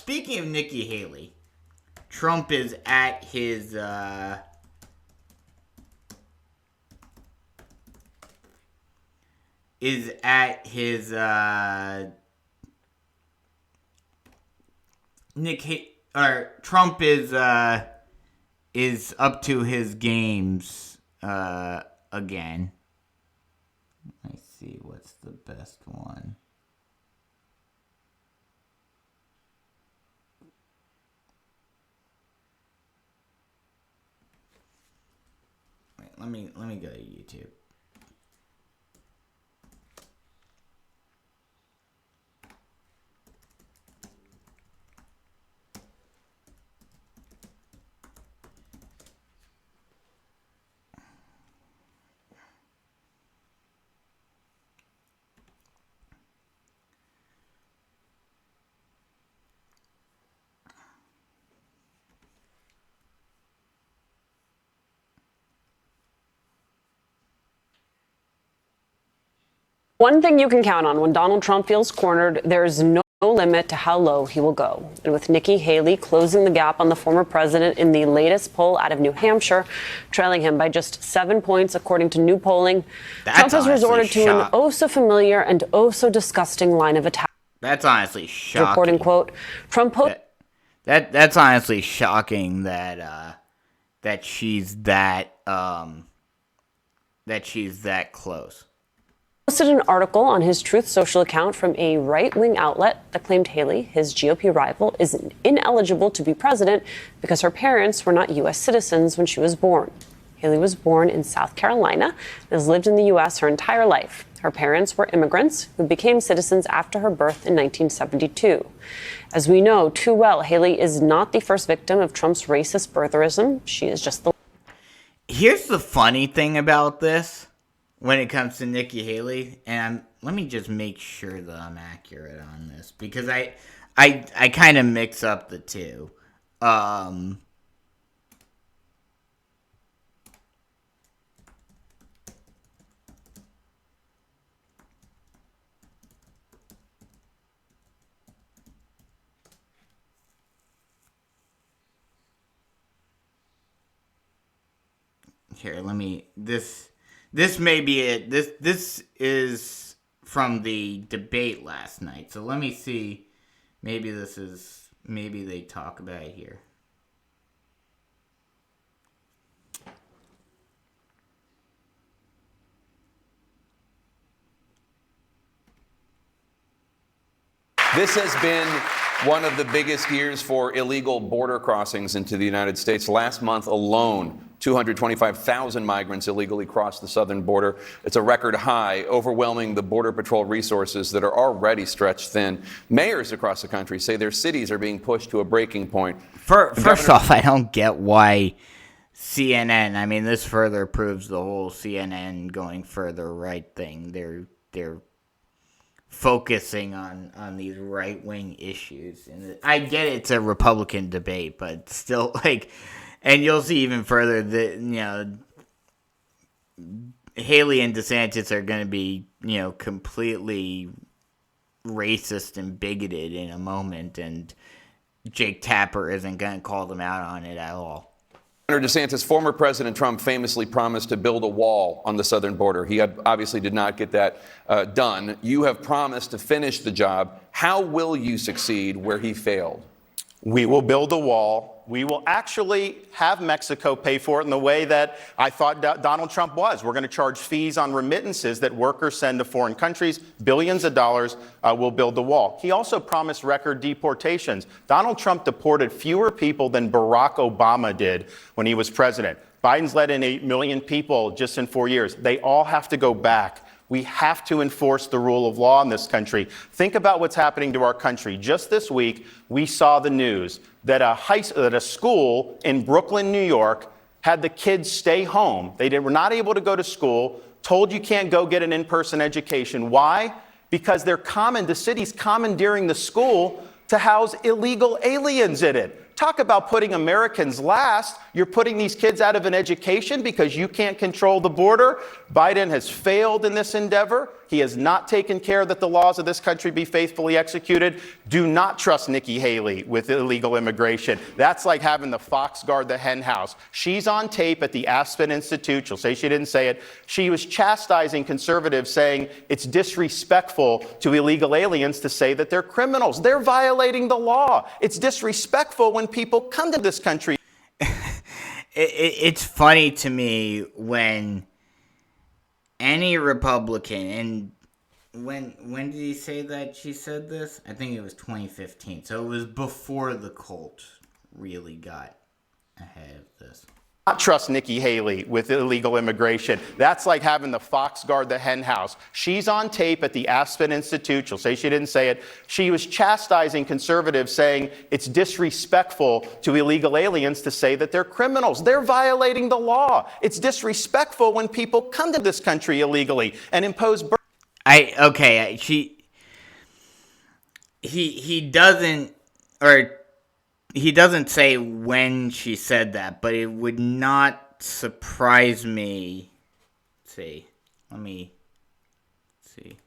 speaking of Nikki Haley, Trump is at his Trump is up to his games again. Let me see what's the best one. Wait, let me go to YouTube. One thing you can count on when Donald Trump feels cornered, there's no limit to how low he will go. And with Nikki Haley closing the gap on the former president in the latest poll out of New Hampshire, trailing him by just 7 points, according to new polling, Trump has resorted to an oh-so-familiar and oh-so-disgusting line of attack. That's honestly shocking. Reporting, quote, Trump... That's honestly shocking that she's that close. Posted an article on his Truth Social account from a right-wing outlet that claimed Haley, his GOP rival, is ineligible to be president because her parents were not U.S. citizens when she was born. Haley was born in South Carolina and has lived in the U.S. her entire life. Her parents were immigrants who became citizens after her birth in 1972. As we know too well, Haley is not the first victim of Trump's racist birtherism. She is just the... Here's the funny thing about this. When it comes to Nikki Haley, and let me just make sure that I'm accurate on this, because I kind of mix up the two. Here, let me... This may be it. This is from the debate last night. So let me see. Maybe they talk about it here. This has been one of the biggest years for illegal border crossings into the United States. Last month alone, 225,000 migrants illegally crossed the southern border. It's a record high, overwhelming the Border Patrol resources that are already stretched thin. Mayors across the country say their cities are being pushed to a breaking point. First off, I don't get why CNN, I mean, this further proves the whole CNN going further right thing. They're focusing on these right-wing issues. And I get it's a Republican debate, but still, like... And you'll see even further that, Haley and DeSantis are going to be, completely racist and bigoted in a moment, and Jake Tapper isn't going to call them out on it at all. Senator DeSantis, former President Trump famously promised to build a wall on the southern border. He obviously did not get that done. You have promised to finish the job. How will you succeed where he failed? We will build a wall. We will actually have Mexico pay for it in the way that I thought Donald Trump was. We're going to charge fees on remittances that workers send to foreign countries. Billions of dollars will build the wall. He also promised record deportations. Donald Trump deported fewer people than Barack Obama did when he was president. Biden's let in 8 million people just in 4 years. They all have to go back. We have to enforce the rule of law in this country. Think about what's happening to our country. Just this week, we saw the news that a school in Brooklyn, New York, had the kids stay home. They were not able to go to school, told you can't go get an in-person education. Why? Because the city's commandeering the school to house illegal aliens in it. Talk about putting Americans last. You're putting these kids out of an education because you can't control the border. Biden has failed in this endeavor. He has not taken care that the laws of this country be faithfully executed. Do not trust Nikki Haley with illegal immigration. That's like having the fox guard the hen house. She's on tape at the Aspen Institute. She'll say she didn't say it. She was chastising conservatives, saying it's disrespectful to illegal aliens to say that they're criminals. They're violating the law. It's disrespectful when people come to this country. It's funny to me when any Republican, and when did he say that she said this? I think it was 2015. So it was before the cult really got ahead of this. Not trust Nikki Haley with illegal immigration. That's like having the fox guard the hen house. She's on tape at the Aspen Institute. She'll say she didn't say it. She was chastising conservatives, saying it's disrespectful to illegal aliens to say that they're criminals. They're violating the law. It's disrespectful when people come to this country illegally and impose He doesn't say when she said that, but it would not surprise me. Let me see.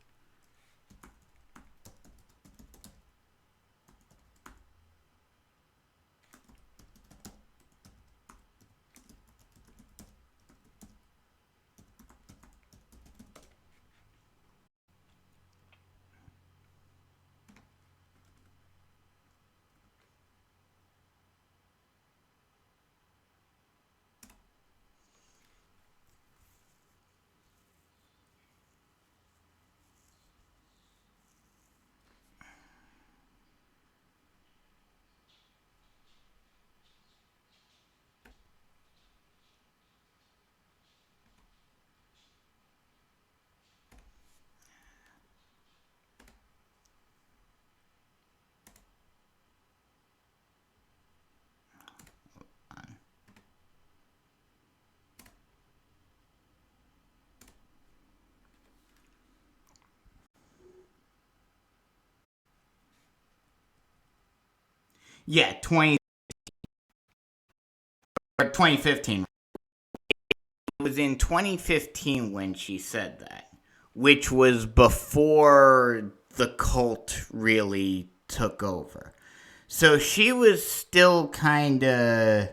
Yeah, 2015. It was in 2015 when she said that, which was before the cult really took over. So she was still kind of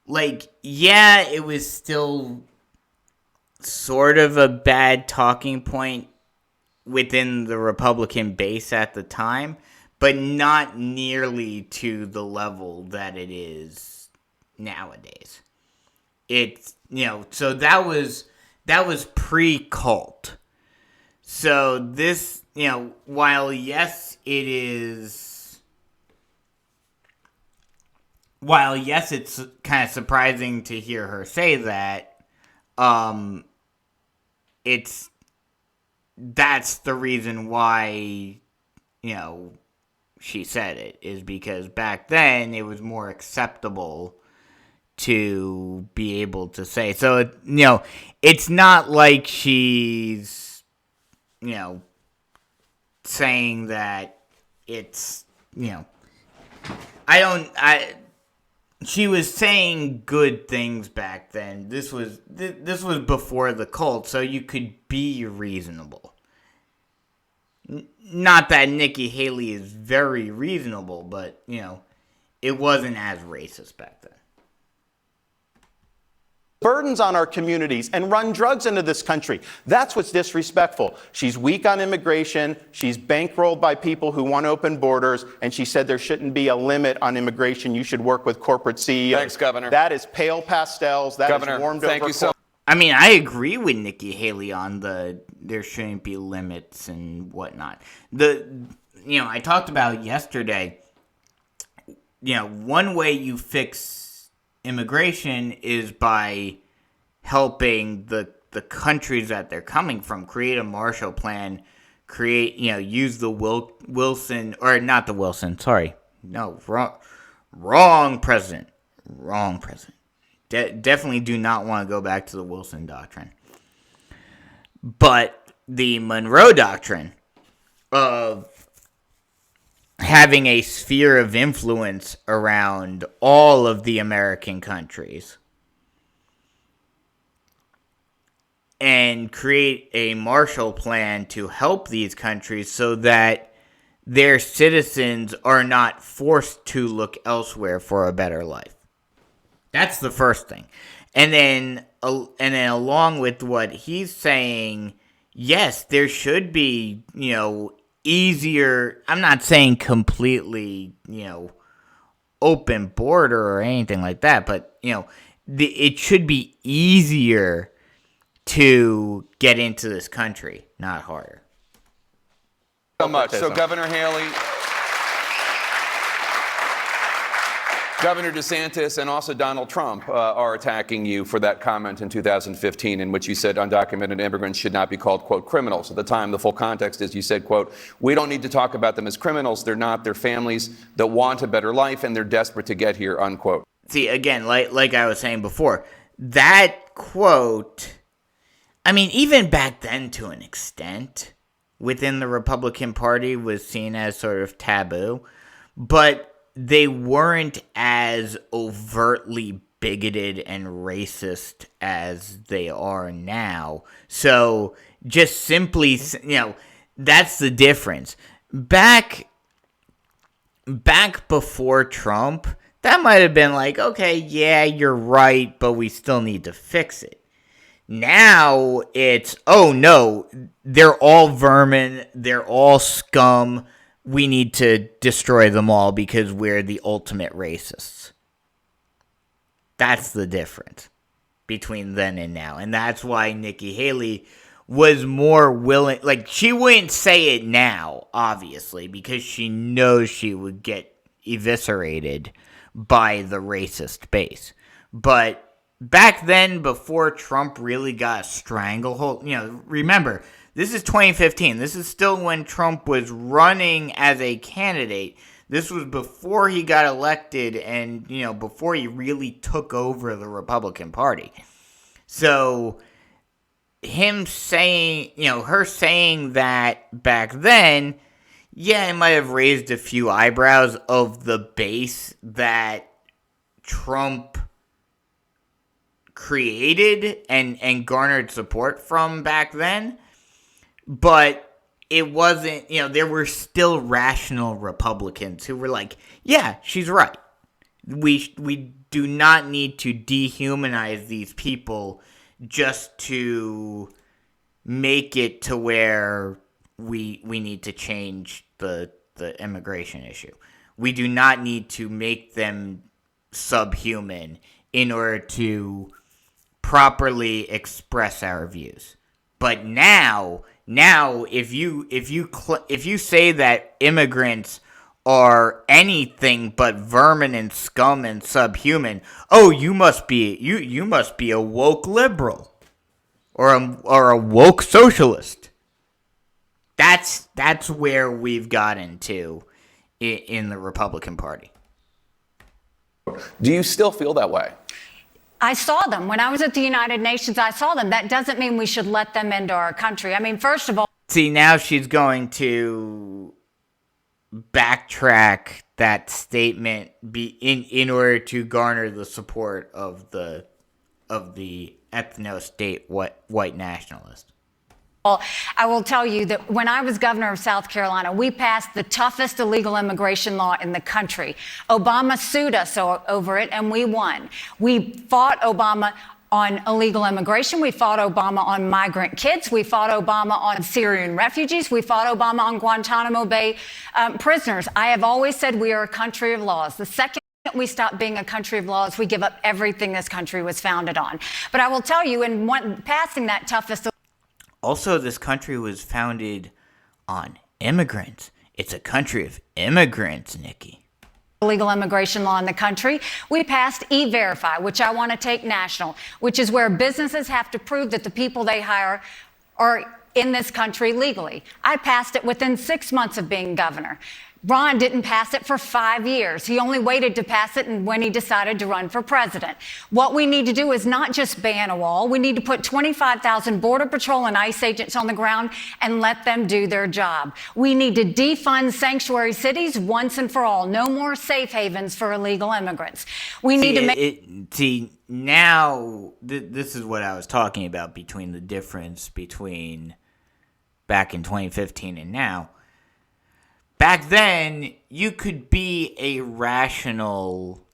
like, yeah, it was still sort of a bad talking point within the Republican base at the time, but not nearly to the level that it is nowadays. It's, so that was pre-cult. So this, while yes, it's kind of surprising to hear her say that, that's the reason why, she said it, is because back then it was more acceptable to be able to say. So, it's not like she's, saying that it's, she was saying good things back then. This was before the cult, so you could be reasonable. Not that Nikki Haley is very reasonable, but, it wasn't as racist back then. Burdens on our communities and run drugs into this country. That's what's disrespectful. She's weak on immigration. She's bankrolled by people who want open borders. And she said there shouldn't be a limit on immigration. You should work with corporate CEOs. Thanks, Governor. That is pale pastels. That Governor, is warmed thank over. You so I mean, I agree with Nikki Haley on there shouldn't be limits and whatnot. I talked about yesterday, one way you fix immigration is by helping the countries that they're coming from, create a Marshall Plan, use the Wilson, or not the Wilson, sorry. No, wrong president. Definitely do not want to go back to the Wilson Doctrine. But the Monroe Doctrine of having a sphere of influence around all of the American countries and create a Marshall Plan to help these countries so that their citizens are not forced to look elsewhere for a better life. That's the first thing. And then along with what he's saying, yes, there should be, easier, I'm not saying completely, open border or anything like that, but, it should be easier to get into this country, not harder. So much. So Governor Haley, Governor DeSantis, and also Donald Trump are attacking you for that comment in 2015 in which you said undocumented immigrants should not be called, quote, criminals. At the time, the full context is you said, quote, we don't need to talk about them as criminals. They're not. They're families that want a better life, and they're desperate to get here, unquote. See, again, like I was saying before, that quote, I mean, even back then to an extent, within the Republican Party was seen as sort of taboo, but they weren't as overtly bigoted and racist as they are now. So just simply, that's the difference. Back before Trump, that might have been like, okay, yeah, you're right, but we still need to fix it. Now it's, oh no, they're all vermin, they're all scum, we need to destroy them all because we're the ultimate racists. That's the difference between then and now. And that's why Nikki Haley was more willing, like, she wouldn't say it now, obviously, because she knows she would get eviscerated by the racist base. But back then, before Trump really got a stranglehold, remember, this is 2015. This is still when Trump was running as a candidate. This was before he got elected and, before he really took over the Republican Party. So him saying, her saying that back then, yeah, it might have raised a few eyebrows of the base that Trump created and garnered support from back then. But it wasn't, there were still rational Republicans who were like, yeah, she's right. We do not need to dehumanize these people just to make it to where we need to change the immigration issue. We do not need to make them subhuman in order to properly express our views. But now if you say that immigrants are anything but vermin and scum and subhuman, oh, you must be a woke liberal or a woke socialist. That's where we've gotten to in the Republican Party. Do you still feel that way? I saw them. When I was at the United Nations, I saw them. That doesn't mean we should let them into our country. I mean, first of all... See, now she's going to backtrack that statement in order to garner the support of the ethno-state white nationalist. Well, I will tell you that when I was governor of South Carolina, we passed the toughest illegal immigration law in the country. Obama sued us over it, and we won. We fought Obama on illegal immigration. We fought Obama on migrant kids. We fought Obama on Syrian refugees. We fought Obama on Guantanamo Bay prisoners. I have always said we are a country of laws. The second we stop being a country of laws, we give up everything this country was founded on. But I will tell you, in passing that toughest... Also, this country was founded on immigrants. It's a country of immigrants, Nikki. Illegal immigration law in the country. We passed E-Verify, which I want to take national, which is where businesses have to prove that the people they hire are in this country legally. I passed it within 6 months of being governor. Ron didn't pass it for 5 years. He only waited to pass it when he decided to run for president. What we need to do is not just ban a wall. We need to put 25,000 Border Patrol and ICE agents on the ground and let them do their job. We need to defund sanctuary cities once and for all. No more safe havens for illegal immigrants. We need to make... Now, this is what I was talking about between the difference between back in 2015 and now. Back then, you could be a rational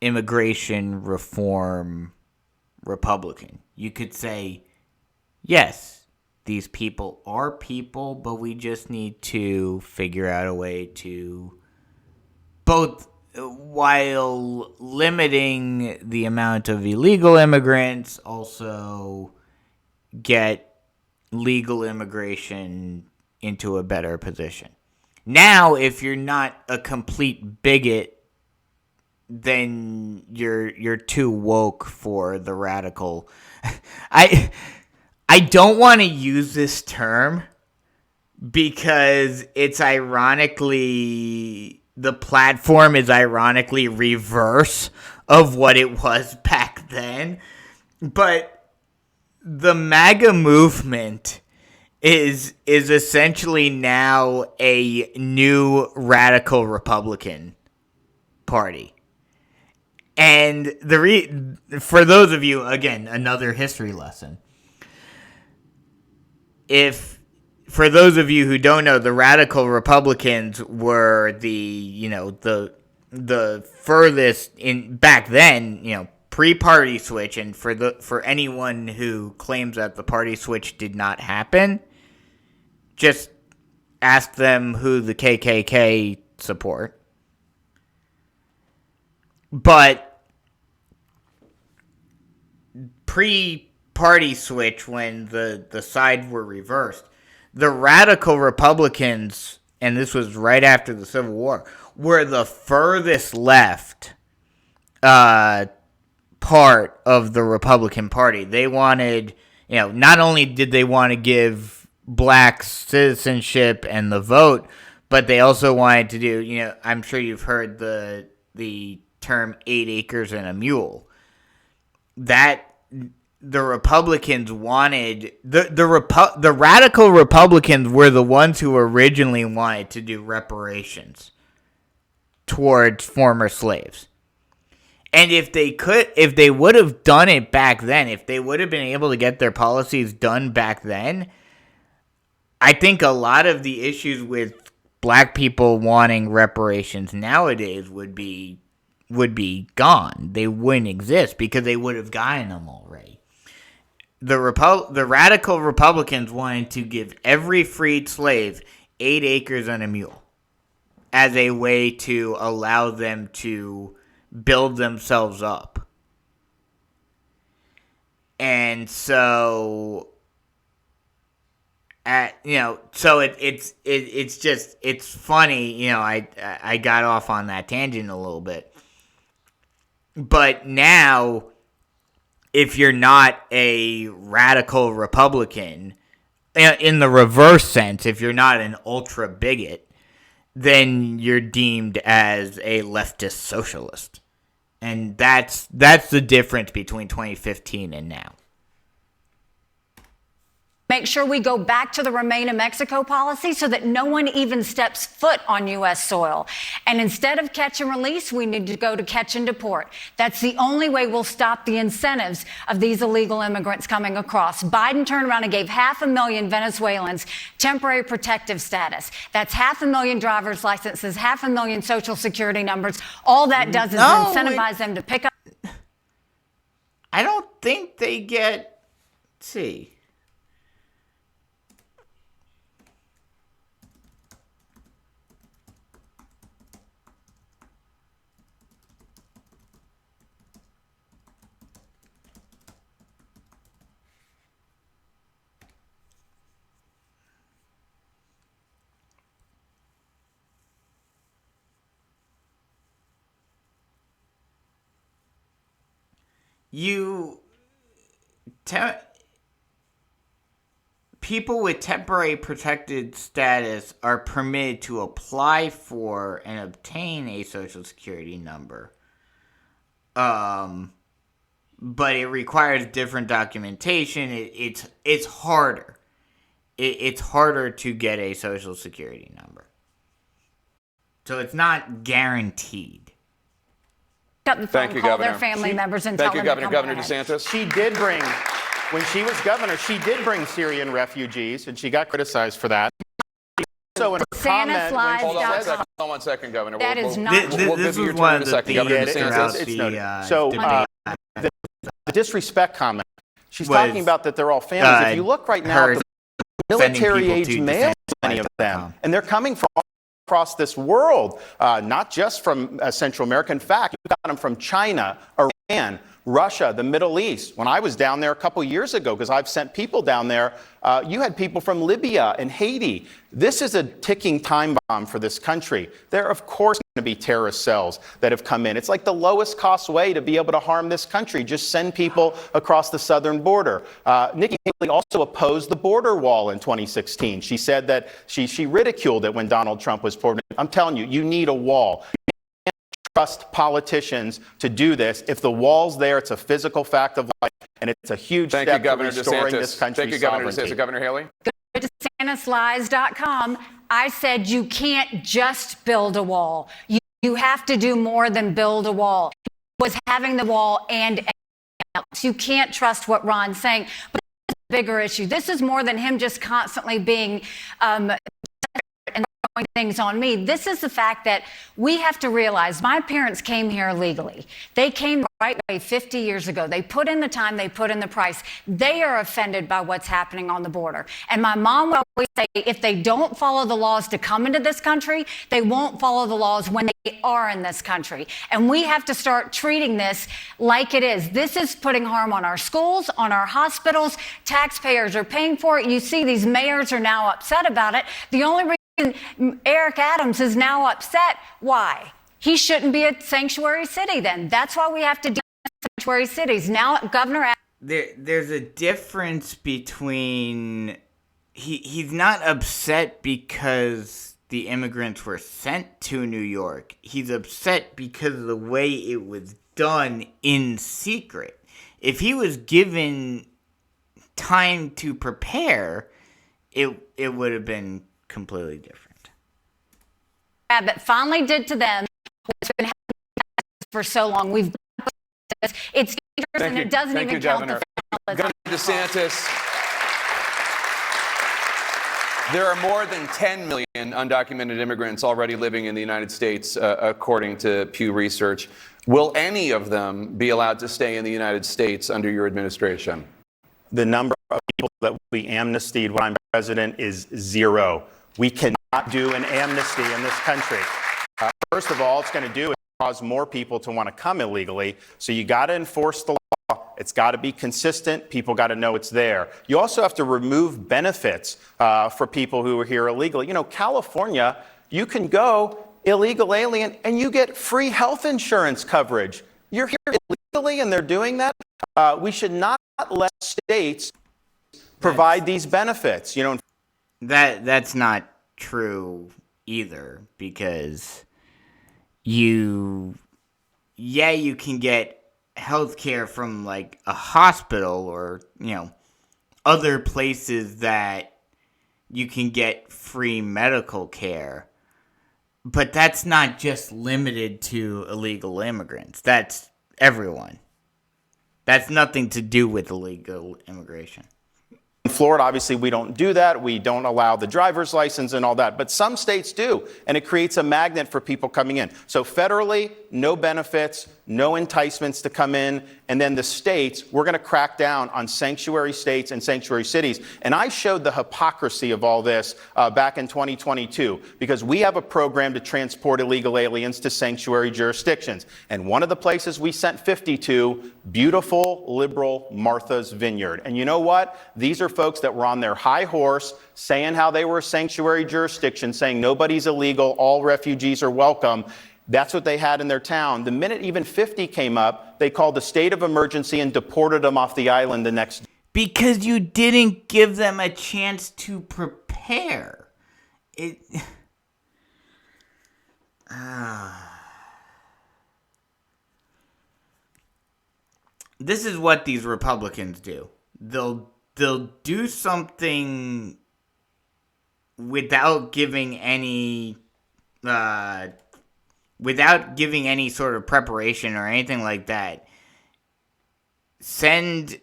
immigration reform Republican. You could say, yes, these people are people, but we just need to figure out a way to both, while limiting the amount of illegal immigrants, also get legal immigration into a better position. Now, if you're not a complete bigot, then you're too woke for the radical. I don't want to use this term because it's ironically, the platform is ironically reverse of what it was back then. But the MAGA movement is essentially now a new radical Republican Party. And for those of you, again, another history lesson. For those of you who don't know, the radical Republicans were the furthest in back then, pre-party switch, and for anyone who claims that the party switch did not happen, just ask them who the KKK support. But pre-party switch, when the sides were reversed, the radical Republicans, and this was right after the Civil War, were the furthest left part of the Republican Party. They wanted, not only did they want to give blacks citizenship and the vote, but they also wanted to do, I'm sure you've heard the term 8 acres and a mule. That the Republicans wanted, the radical Republicans were the ones who originally wanted to do reparations towards former slaves. And if they would have done it back then, if they would have been able to get their policies done back then, I think a lot of the issues with black people wanting reparations nowadays would be gone. They wouldn't exist because they would have gotten them already. The radical Republicans wanted to give every freed slave 8 acres and a mule as a way to allow them to build themselves up. And so, it's funny, I got off on that tangent a little bit. But now, if you're not a radical Republican, in the reverse sense, if you're not an ultra bigot, then you're deemed as a leftist socialist. And that's the difference between 2015 and now. Make sure we go back to the Remain in Mexico policy so that no one even steps foot on U.S. soil. And instead of catch and release, we need to go to catch and deport. That's the only way we'll stop the incentives of these illegal immigrants coming across. Biden turned around and gave 500,000 Venezuelans temporary protective status. That's 500,000 driver's licenses, 500,000 social security numbers. All that does is incentivize them to pick up. I don't think they get, let's see. people with temporary protected status are permitted to apply for and obtain a Social Security number. But it requires different documentation. It's harder. It's harder to get a Social Security number. So it's not guaranteed. Up the phone, Thank you, call Governor. their family members and tell Thank you, them to Governor. come Governor ahead. DeSantis. She did bring, when she was governor, she did bring Syrian refugees, and she got criticized for that. So in her comment, when she Hold on one Hold second. Hold on one second, Governor. That is not- We'll This give you your was turn one in of a the second. Governor themes throughout DeSantis. it's the noted. So, debate. the disrespect comment, she's Was, talking about that they're all families. If you look right now her at the sending people military-age to males, many of them, DeSantis.com. and they're coming from all across this world, not just from Central America. In fact, you've got them from China, Iran, Russia, the Middle East. When I was down there a couple years ago, because I've sent people down there, you had people from Libya and Haiti. This is a ticking time bomb for this country. There are, of course, going to be terrorist cells that have come in. It's like the lowest cost way to be able to harm this country. Just send people across the southern border. Nikki Haley also opposed the border wall in 2016. She said that she ridiculed it when Donald Trump was president. I'm telling you, you need a wall. Trust politicians to do this. If the wall's there, it's a physical fact of life, and it's a huge Thank you, step to Governor restoring DeSantis. this country's Thank you, Governor sovereignty. DeSantis. Governor Haley. DeSantisLies.com. I said you can't just build a wall. You have to do more than build a wall. It was having the wall and else. You can't trust what Ron's saying. But this is a bigger issue. This is more than him just constantly being and throwing things on me. This is the fact that we have to realize my parents came here illegally. They came the right way 50 years ago. They put in the time, they put in the price. They are offended by what's happening on the border. And my mom would always say, if they don't follow the laws to come into this country, they won't follow the laws when they are in this country. And we have to start treating this like it is. This is putting harm on our schools, on our hospitals. Taxpayers are paying for it. You see these mayors are now upset about it. The only reason Eric Adams is now upset. Why? He shouldn't be a sanctuary city then. That's why we have to deal with sanctuary cities. Now, Governor There's a difference between he's not upset because the immigrants were sent to New York. He's upset because of the way it was done in secret. If he was given time to prepare, it would have been completely different. Abbott finally did to them what's been happening for so long. We've done this. It's dangerous, and it doesn't even count the Governor DeSantis. There are more than 10 million undocumented immigrants already living in the United States, according to Pew Research. Will any of them be allowed to stay in the United States under your administration? The number of people that will be amnestied when I'm president is zero. We cannot do an amnesty in this country. First of all, it's going to do is cause more people to want to come illegally. So you got to enforce the law. It's got to be consistent. People got to know it's there. You also have to remove benefits for people who are here illegally. You know, California, you can go illegal alien and you get free health insurance coverage. You're here illegally and they're doing that. We should not let states provide these benefits. You know, That's not true either, because you can get health care from like a hospital or, other places that you can get free medical care. But that's not just limited to illegal immigrants. That's everyone. That's nothing to do with illegal immigration. in Florida, obviously, we don't do that. We don't allow the driver's license and all that. But some states do, and it creates a magnet for people coming in. So federally, no benefits, no enticements to come in. And then the states, we're going to crack down on sanctuary states and sanctuary cities. And I showed the hypocrisy of all this back in 2022, because we have a program to transport illegal aliens to sanctuary jurisdictions. And one of the places we sent 50 to, beautiful, liberal Martha's Vineyard. And you know what? These are folks that were on their high horse, saying how they were a sanctuary jurisdiction, saying nobody's illegal, all refugees are welcome. That's what they had in their town. The minute even 50 came up, they called a state of emergency and deported them off the island the next day. Because you didn't give them a chance to prepare. This is what these Republicans do. They'll do something without giving any sort of preparation or anything like that. Send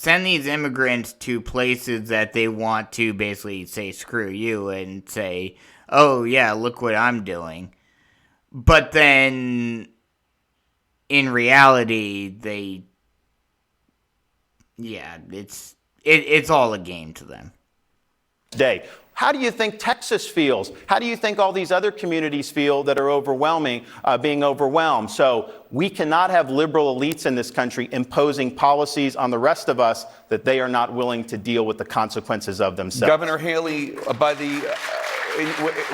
these immigrants to places that they want to basically say screw you and say, oh yeah, look what I'm doing. But then in reality, it's all a game to them. Day. How do you think Texas feels? How do you think all these other communities feel that are being overwhelmed? So we cannot have liberal elites in this country imposing policies on the rest of us that they are not willing to deal with the consequences of themselves. Governor Haley,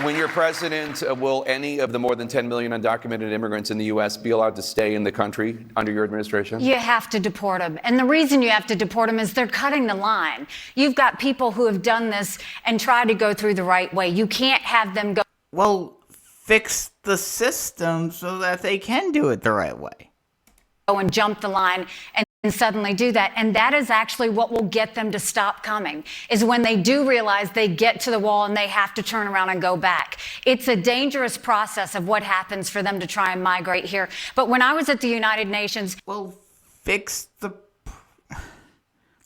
when you're president, will any of the more than 10 million undocumented immigrants in the U.S. be allowed to stay in the country under your administration? You have to deport them. And the reason you have to deport them is they're cutting the line. You've got people who have done this and tried to go through the right way. You can't have them go. Well, fix the system so that they can do it the right way. And jump the line and suddenly do that. And that is actually what will get them to stop coming, is when they do realize they get to the wall and they have to turn around and go back. It's a dangerous process of what happens for them to try and migrate here. But when I was at the United Nations... Well,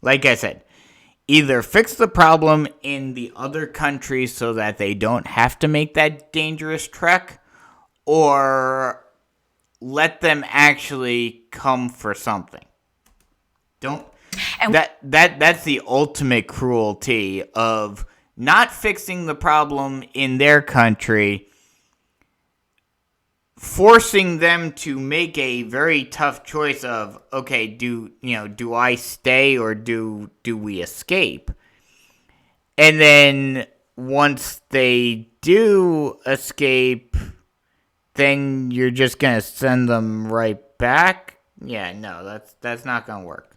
like I said, either fix the problem in the other countries so that they don't have to make that dangerous trek, or let them actually come for something. That's the ultimate cruelty of not fixing the problem in their country, forcing them to make a very tough choice of, okay, do I stay or do we escape? And then once they do escape, then you're just gonna send them right back? Yeah, no, that's not gonna work.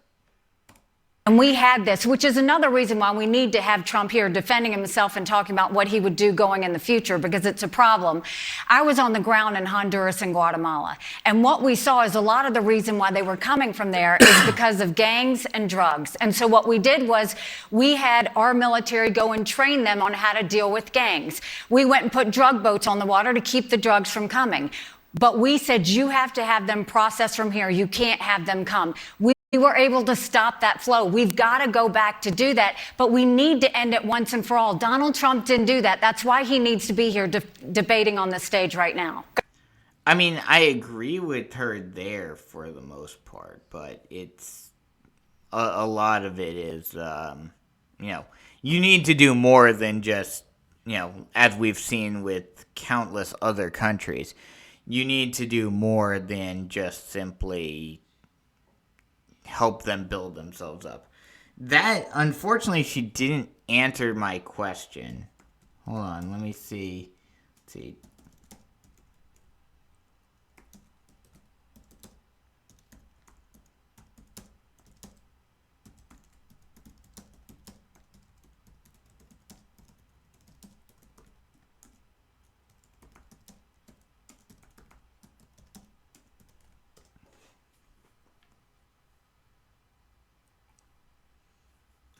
And we had this, which is another reason why we need to have Trump here defending himself and talking about what he would do going in the future, because it's a problem. I was on the ground in Honduras and Guatemala, and what we saw is a lot of the reason why they were coming from there is because of gangs and drugs. And so what we did was we had our military go and train them on how to deal with gangs. We went and put drug boats on the water to keep the drugs from coming. But we said, you have to have them processed from here. You can't have them come. We were able to stop that flow. We've got to go back to do that, but we need to end it once and for all. Donald Trump didn't do that. That's why he needs to be here debating on the stage right now. I mean, I agree with her there for the most part, but it's a lot of it is, you need to do more than just, as we've seen with countless other countries. You need to do more than just simply help them build themselves up. That, unfortunately, she didn't answer my question. Hold on, let me see. Let's see.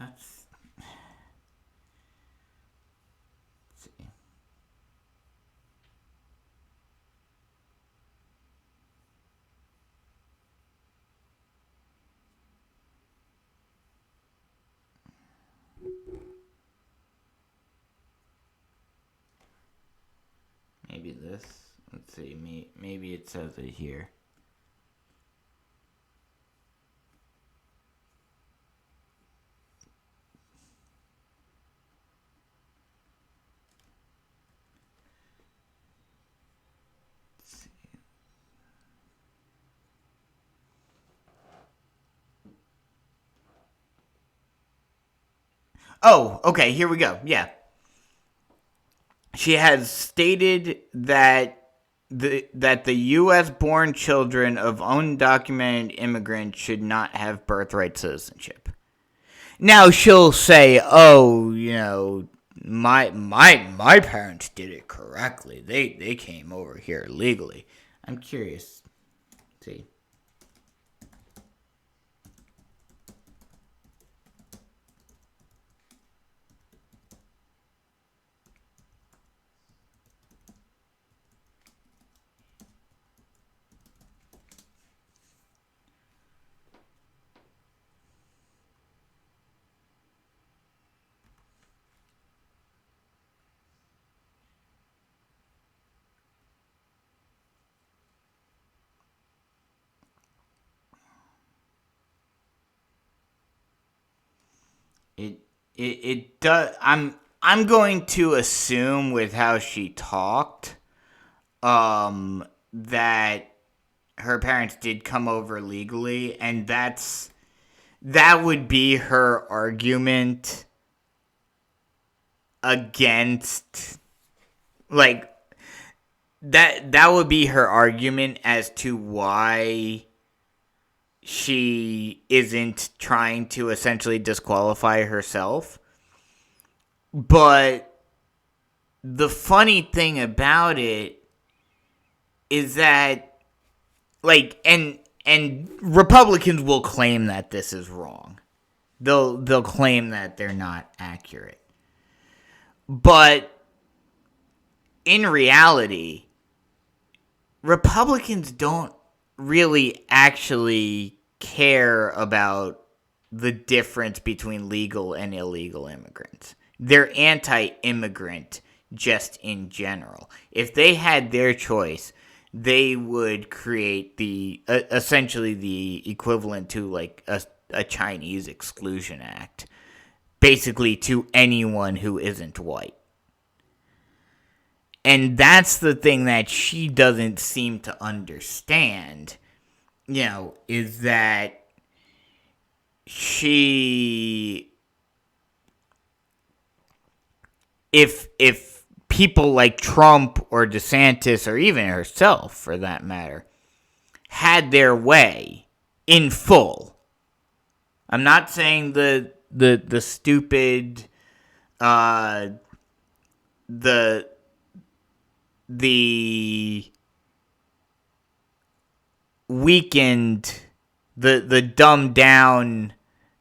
Let's see. Maybe this. Let's see. Maybe it says it here. Oh, okay, here we go. Yeah. She has stated that the U.S.-born children of undocumented immigrants should not have birthright citizenship. Now she'll say, "Oh, my parents did it correctly. They came over here legally." I'm curious. See. It does. I'm going to assume with how she talked, that her parents did come over legally, and that would be her argument against, like, that would be her argument as to why she isn't trying to essentially disqualify herself. But the funny thing about it is that, like, and Republicans will claim that this is wrong. They'll claim that they're not accurate. But in reality, Republicans don't really actually care about the difference between legal and illegal immigrants. They're anti-immigrant just in general. If they had their choice, they would create essentially the equivalent to like a Chinese Exclusion Act, basically to anyone who isn't white. And that's the thing that she doesn't seem to understand, is that if people like Trump or DeSantis or even herself, for that matter, had their way in full, I'm not saying the stupid, the weakened, the dumbed down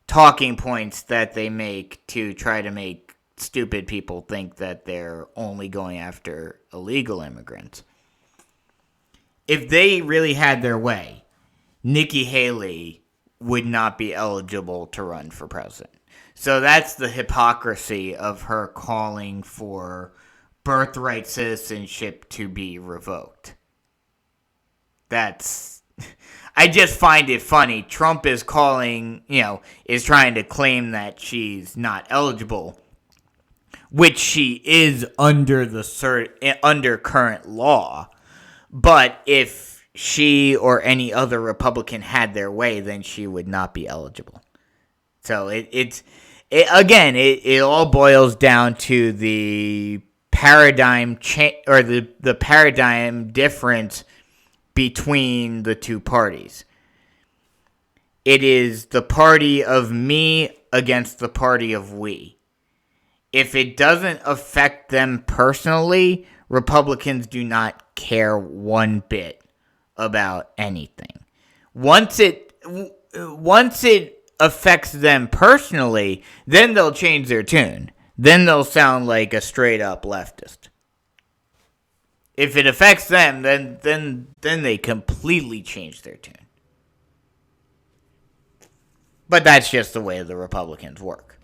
talking points that they make to try to make stupid people think that they're only going after illegal immigrants. If they really had their way, Nikki Haley would not be eligible to run for president. So that's the hypocrisy of her calling for birthright citizenship to be revoked. I just find it funny. Trump is is trying to claim that she's not eligible, which she is under under current law. But if she or any other Republican had their way, then she would not be eligible. So it all boils down to the paradigm or the paradigm difference between the two parties. It is the party of me against the party of we. If it doesn't affect them personally, Republicans do not care one bit about anything. Once it affects them personally, then they'll change their tune. Then they'll sound like a straight up leftist. If it affects them, then they completely change their tune. But that's just the way the Republicans work.